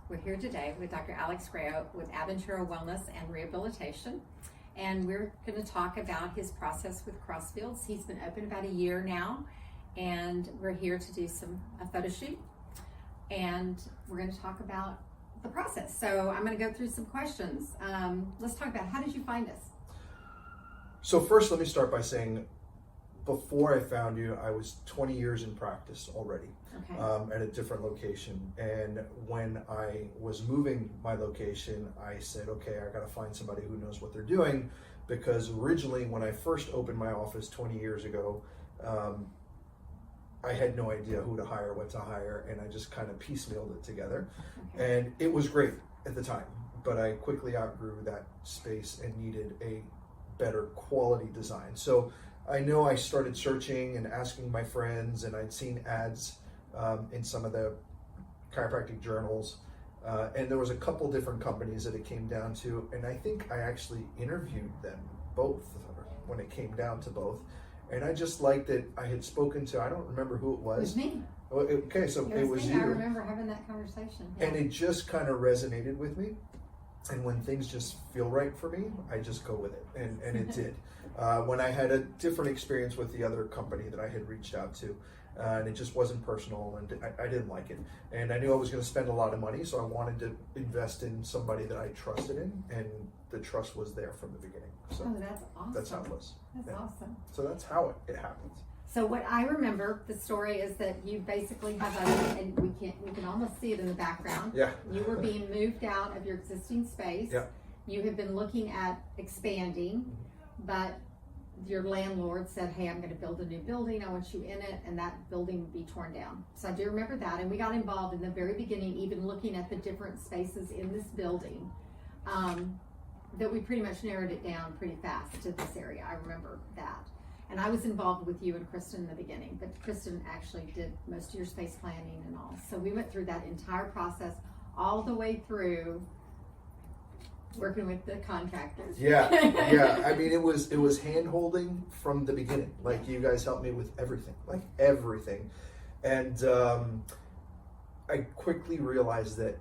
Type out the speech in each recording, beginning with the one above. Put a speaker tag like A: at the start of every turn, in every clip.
A: We're here today with Dr. Alex Greaux with Aventura Wellness and Rehabilitation, and we're going to talk about his process with CrossFields. He's been open about a year now, and we're here to do a photo shoot, and we're going to talk about the process. So I'm going to go through some questions. Let's talk about, how did you find us?
B: So first, let me start by saying, before I found you, I was 20 years in practice already.
A: Okay.
B: At a different location. And when I was moving my location, I said, okay, I gotta find somebody who knows what they're doing, because originally when I first opened my office 20 years ago, I had no idea who to hire, what to hire, and I just kind of piecemealed it together. Okay. And it was great at the time, but I quickly outgrew that space and needed a better quality design. So I know I started searching and asking my friends, and I'd seen ads in some of the chiropractic journals, and there was a couple different companies that it came down to, and I think I actually interviewed them both when it came down to both, and I just liked it. I had spoken to, I don't remember who it was.
A: It was me.
B: Okay, so it was you.
A: I remember having that conversation. Yeah.
B: And it just kind of resonated with me. And when things just feel right for me, I just go with it, and it did. When I had a different experience with the other company that I had reached out to, and it just wasn't personal, and I didn't like it. And I knew I was going to spend a lot of money, so I wanted to invest in somebody that I trusted in, and the trust was there from the beginning. So
A: that's awesome.
B: That's how it was.
A: That's awesome.
B: So that's how it happened.
A: So what I remember, the story is that you basically have and we can almost see it in the background.
B: Yeah.
A: You were being moved out of your existing space.
B: Yeah.
A: You have been looking at expanding, but your landlord said, hey, I'm going to build a new building. I want you in it, and that building would be torn down. So I do remember that, and we got involved in the very beginning, even looking at the different spaces in this building, that we pretty much narrowed it down pretty fast to this area. I remember that. And I was involved with you and Kristen in the beginning, but Kristen actually did most of your space planning and all. So we went through that entire process all the way through working with the contractors.
B: Yeah, yeah. I mean, it was hand holding from the beginning. Like, you guys helped me with everything, and I quickly realized that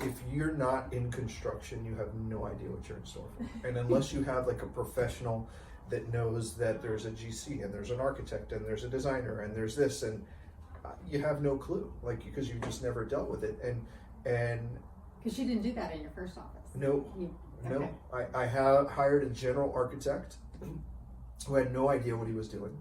B: if you're not in construction, you have no idea what you're in store for. And unless you have like a professional that knows that there's a GC and there's an architect and there's a designer and there's this, and you have no clue, like, because you just never dealt with it. And
A: because you didn't do that in your first office.
B: No.
A: Okay.
B: I have hired a general architect who had no idea what he was doing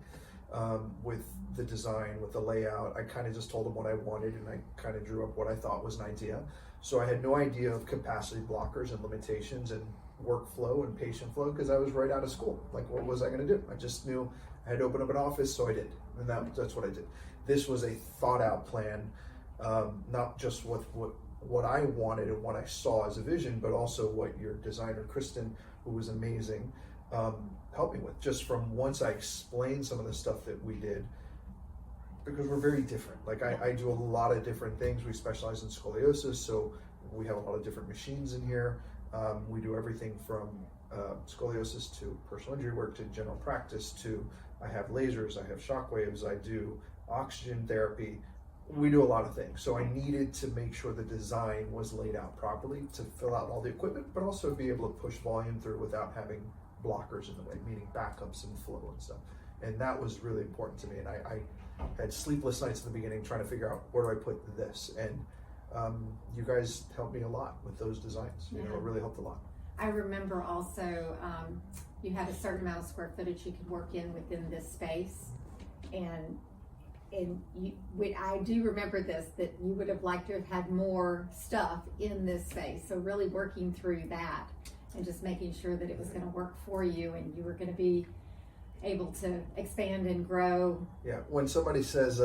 B: with the design, with the layout. I kind of just told him what I wanted, and I kind of drew up what I thought was an idea. So I had no idea of capacity blockers and limitations and workflow and patient flow, because I was right out of school. Like, what was I going to do? I just knew I had to open up an office, so I did, and that's what I did. This was a thought out plan, not just with what I wanted and what I saw as a vision, but also what your designer Kristen, who was amazing, helped me with. Just from once I explained some of the stuff that we did, because we're very different. Like, I do a lot of different things. We specialize in scoliosis, so we have a lot of different machines in here. We do everything from scoliosis to personal injury work to general practice to, I have lasers, I have shock waves, I do oxygen therapy. We do a lot of things. So I needed to make sure the design was laid out properly to fill out all the equipment, but also be able to push volume through without having blockers in the way, meaning backups and flow and stuff. And that was really important to me. And I had sleepless nights in the beginning trying to figure out, where do I put this? And you guys helped me a lot with those designs. You know, it really helped a lot.
A: I remember also you had a certain amount of square footage you could work in within this space, and I do remember this, that you would have liked to have had more stuff in this space. So really working through that and just making sure that it was going to work for you and you were going to be able to expand and grow.
B: Yeah, when somebody says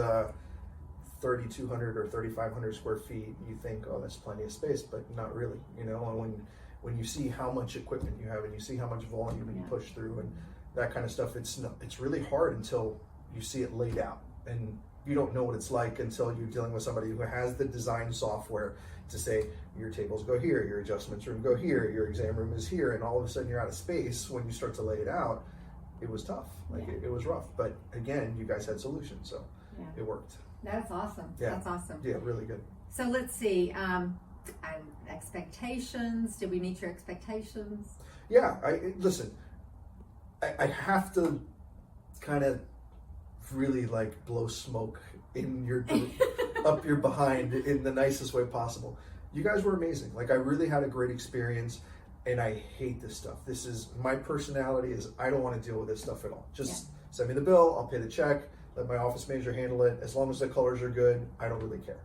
B: 3,200 or 3,500 square feet, you think, oh, that's plenty of space, but not really, you know. And when you see how much equipment you have and you see how much volume you push through and that kind of stuff, it's really hard until you see it laid out. And you don't know what it's like until you're dealing with somebody who has the design software to say, your tables go here, your adjustments room go here, your exam room is here, and all of a sudden you're out of space. When you start to lay it out, it was tough. It was rough. But again, you guys had solutions, so it worked.
A: That's awesome.
B: Yeah.
A: That's awesome.
B: Yeah, really good.
A: So let's see. expectations? Did we meet your expectations?
B: Yeah, listen, I have to kind of really like blow smoke in your up your behind in the nicest way possible. You guys were amazing. Like, I really had a great experience, and I hate this stuff. This is my personality, is I don't want to deal with this stuff at all. Just send me the bill, I'll pay the check, let my office manager handle it. As long as the colors are good, I don't really care.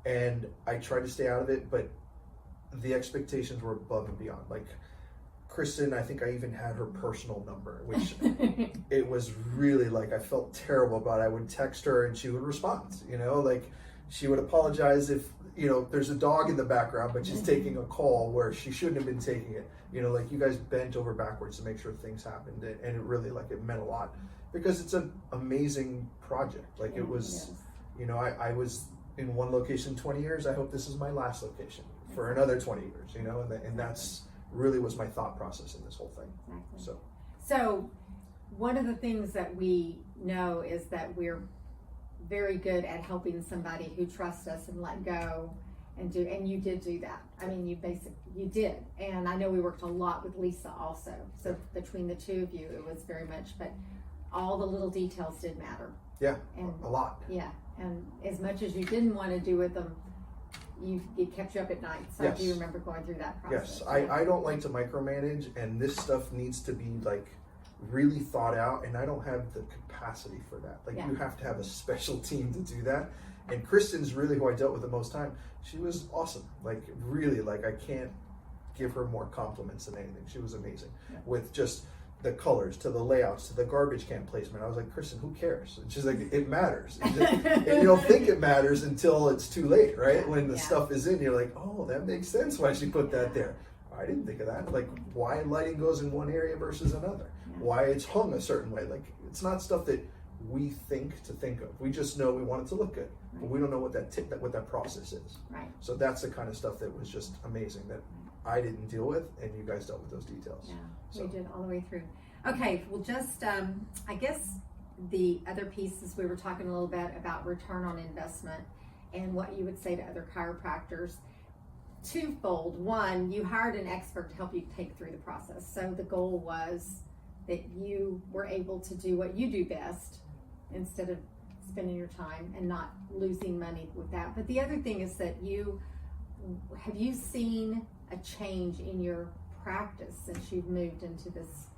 B: And I try to stay out of it, but the expectations were above and beyond. Like, Kristen, I think I even had her personal number, which it was really like, I felt terrible about it. I would text her and she would respond, you know, like she would apologize if, you know, there's a dog in the background, but she's taking a call where she shouldn't have been taking it. You know, like, you guys bent over backwards to make sure things happened, and it really, like, it meant a lot because it's an amazing project. Like, it was, you know, I was in one location 20 years. I hope this is my last location for another 20 years, you know, and that's really was my thought process in this whole thing.
A: Exactly. So one of the things that we know is that we're very good at helping somebody who trusts us and let go and you did do that. I mean, you did. And I know we worked a lot with Lisa also. So between the two of you, it was very much, but all the little details did matter.
B: Yeah,
A: and
B: a lot.
A: Yeah, and as much as you didn't want to do with them, it kept you up at night. So
B: Yes.
A: I do remember going through that process.
B: Yes, I don't like to micromanage, and this stuff needs to be like really thought out, and I don't have the capacity for that. Like, you have to have a special team to do that. And Kristen's really who I dealt with the most time. She was awesome. Like, really, like, I can't give her more compliments than anything. She was amazing with just the colors to the layouts to the garbage can placement. I was like, Kristen, who cares? And she's like, it matters. And you don't think it matters until it's too late, right? When the stuff is in, you're like, oh, that makes sense why she put that there. I didn't think of that. Like, why lighting goes in one area versus another. Why it's hung a certain way. Like, it's not stuff that we think of. We just know we want it to look good, but we don't know what that process is. Right. So that's the kind of stuff that was just amazing that I didn't deal with, and you guys dealt with those details.
A: Yeah, so we did all the way through. Okay, well, just I guess the other pieces, we were talking a little bit about return on investment and what you would say to other chiropractors. Twofold. One, you hired an expert to help you take through the process. So the goal was that you were able to do what you do best instead of spending your time and not losing money with that. But the other thing is that have you seen a change in your practice since you've moved into this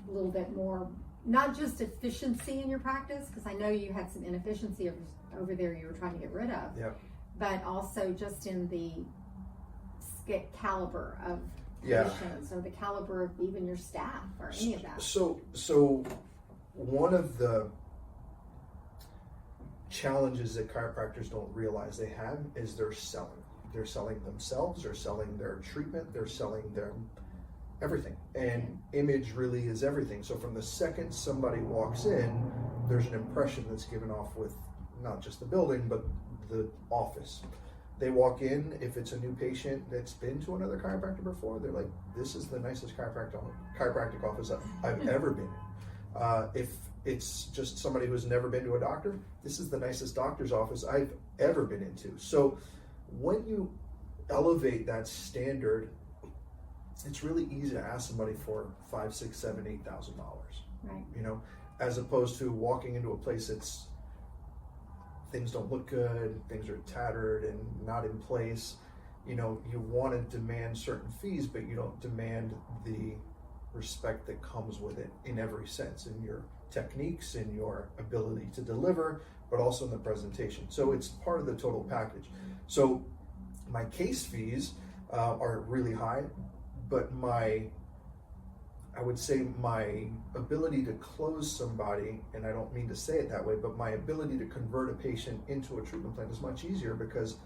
A: little bit more, not just efficiency in your practice, because I know you had some inefficiency over there you were trying to get rid of, but also just in the caliber of patients or the caliber of even your staff or any of that.
B: So one of the challenges that chiropractors don't realize they have is they're selling. They're selling themselves, they're selling their treatment, they're selling their everything. And image really is everything. So from the second somebody walks in, there's an impression that's given off with not just the building, but the office. They walk in, if it's a new patient that's been to another chiropractor before, they're like, this is the nicest chiropractic office I've ever been in. If it's just somebody who's never been to a doctor, this is the nicest doctor's office I've ever been into. So when you elevate that standard, it's really easy to ask somebody for $5,000, $6,000, $7,000, $8,000.
A: Right.
B: You know, as opposed to walking into a place that's things don't look good, things are tattered and not in place. You know, you want to demand certain fees, but you don't demand the respect that comes with it in every sense, in your techniques, in your ability to deliver, but also in the presentation. So it's part of the total package. So my case fees are really high, but I would say my ability to close somebody, and I don't mean to say it that way, but my ability to convert a patient into a treatment plan is much easier because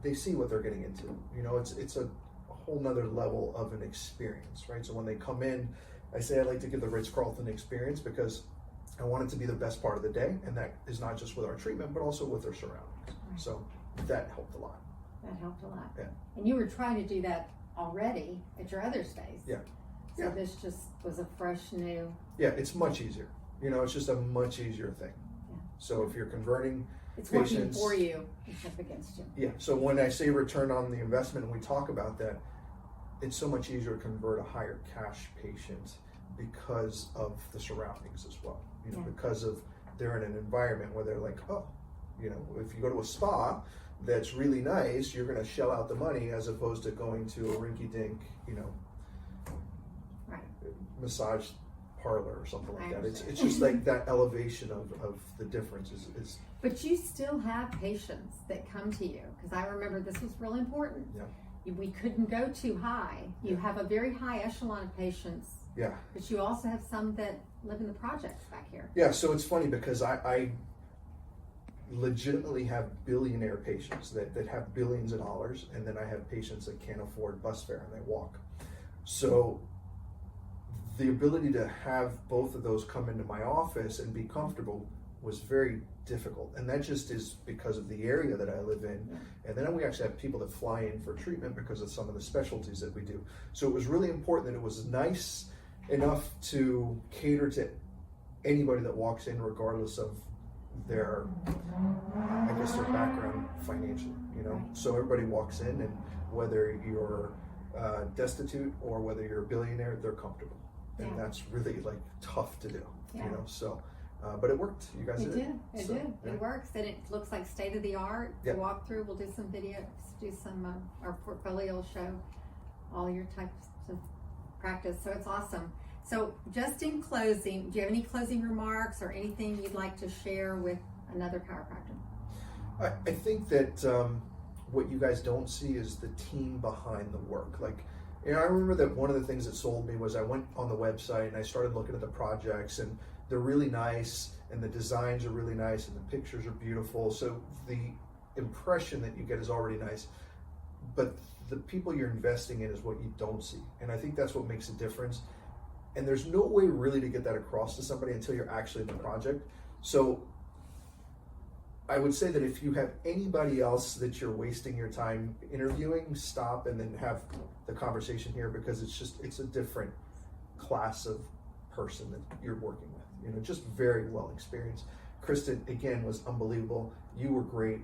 B: they see what they're getting into. You know, it's a whole nother level of an experience, right? So when they come in, I say I like to give the Ritz-Carlton experience because I want it to be the best part of the day, and that is not just with our treatment, but also with their surroundings. Right. So that helped a lot.
A: That helped a lot.
B: Yeah.
A: And you were trying to do that already at your other space.
B: Yeah.
A: So this just was a fresh new.
B: Yeah, it's much easier. You know, it's just a much easier thing. Yeah. So if you're converting,
A: It's working
B: patients.
A: for you instead of against you.
B: Yeah, so when I say return on the investment and we talk about that, it's so much easier to convert a higher cash patient because of the surroundings as well. You know,
A: Yeah.
B: because of they're in an environment where they're like, oh, you know, if you go to a spa that's really nice, you're going to shell out the money as opposed to going to a rinky-dink, you know,
A: Right.
B: massage parlor or something like
A: I
B: that. It's
A: understand.
B: just like that elevation of the difference is
A: But you still have patients that come to you, because I remember this was really important.
B: Yeah.
A: We couldn't go too high. You
B: Yeah.
A: have a very high echelon of patients,
B: yeah.
A: but you also have some that live in the projects back here.
B: Yeah, so it's funny because I legitimately have billionaire patients that have billions of dollars, and then I have patients that can't afford bus fare and they walk. So the ability to have both of those come into my office and be comfortable was very difficult, and that just is because of the area that I live in.
A: Yeah.
B: And then we actually have people that fly in for treatment because of some of the specialties that we do. So it was really important that it was nice enough to cater to anybody that walks in, regardless of their, I guess, their background financially, you know. So everybody walks in, and whether you're destitute or whether you're a billionaire, they're comfortable, and
A: Yeah.
B: that's really like tough to do,
A: Yeah.
B: you know. So, but it worked. You guys
A: It
B: did.
A: did. It
B: So,
A: did.
B: yeah.
A: It works, and it looks like state of the art.
B: Yep.
A: To walk through, we'll do some videos, do some our portfolio will show all your types of practice. So it's awesome. So just in closing, do you have any closing remarks or anything you'd like to share with another chiropractor?
B: I think that what you guys don't see is the team behind the work. Like, you know, I remember that one of the things that sold me was I went on the website and I started looking at the projects, and they're really nice, and the designs are really nice, and the pictures are beautiful. So the impression that you get is already nice, but the people you're investing in is what you don't see. And I think that's what makes a difference. And there's no way really to get that across to somebody until you're actually in the project. So I would say that if you have anybody else that you're wasting your time interviewing, stop and then have the conversation here, because it's a different class of person that you're working with. You know, just very well experienced. Kristen, again, was unbelievable. You were great.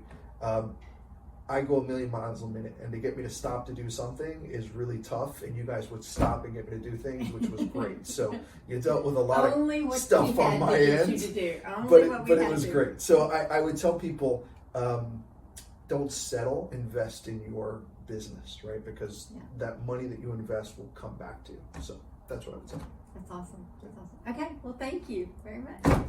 B: I go a million miles a minute, and to get me to stop to do something is really tough, and you guys would stop and get me to do things, which was great. So you dealt with a lot of stuff on my end, but it was great. So I would tell people, don't settle, invest in your business, right? Because that money that you invest will come back to you. So that's what I would say.
A: That's awesome. That's awesome. Okay, well, thank you very much.